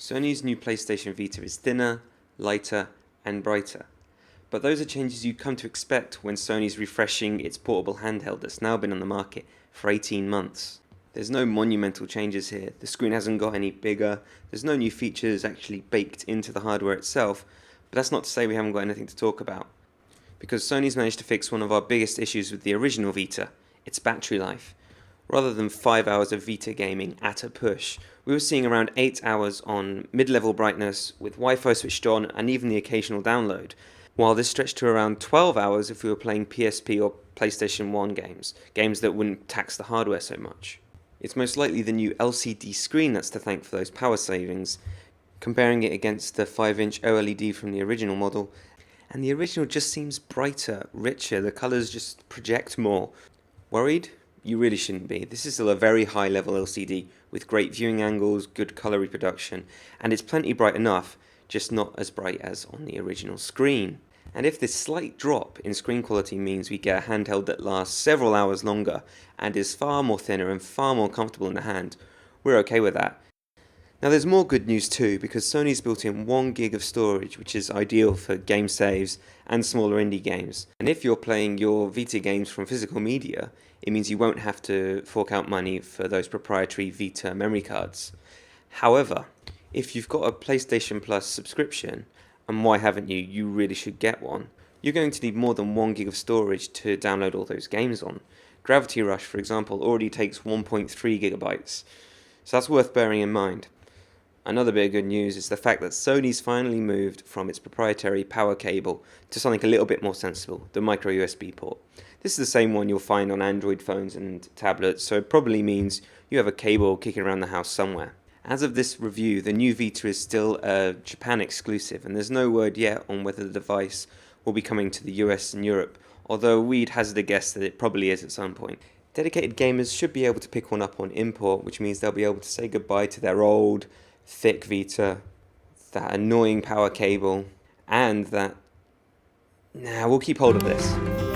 Sony's new PlayStation Vita is thinner, lighter, and brighter. But those are changes you come to expect when Sony's refreshing its portable handheld that's now been on the market for 18 months. There's no monumental changes here, the screen hasn't got any bigger, there's no new features actually baked into the hardware itself, but that's not to say we haven't got anything to talk about. Because Sony's managed to fix one of our biggest issues with the original Vita, its battery life. Rather than 5 hours of Vita gaming at a push, we were seeing around 8 hours on mid-level brightness with Wi-Fi switched on and even the occasional download, while this stretched to around 12 hours if we were playing PSP or PlayStation 1 games that wouldn't tax the hardware so much. It's most likely the new LCD screen that's to thank for those power savings, comparing it against the 5-inch OLED from the original model, and the original just seems brighter, richer, the colours just project more. Worried? You really shouldn't be. This is still a very high level LCD with great viewing angles, good colour reproduction, and it's plenty bright enough, just not as bright as on the original screen. And if this slight drop in screen quality means we get a handheld that lasts several hours longer and is far more thinner and far more comfortable in the hand, we're okay with that. Now there's more good news too, because Sony's built in 1 gig of storage, which is ideal for game saves and smaller indie games. And if you're playing your Vita games from physical media, it means you won't have to fork out money for those proprietary Vita memory cards. However, if you've got a PlayStation Plus subscription, and why haven't you, you really should get one, you're going to need more than 1 gig of storage to download all those games on. Gravity Rush, for example, already takes 1.3 gigabytes, so that's worth bearing in mind. Another bit of good news is the fact that Sony's finally moved from its proprietary power cable to something a little bit more sensible, the Microusb Port. This is the same one you'll find on Android phones and tablets, so it probably means you have a cable kicking around the house somewhere. As of this review, the new Vita is still a Japan exclusive, and there's no word yet on whether the device will be coming to the US and Europe, although we'd hazard a guess that it probably is at some point. Dedicated gamers should be able to pick one up on import, which means they'll be able to say goodbye to their old, thick Vita, that annoying power cable, and that... Nah, we'll keep hold of this.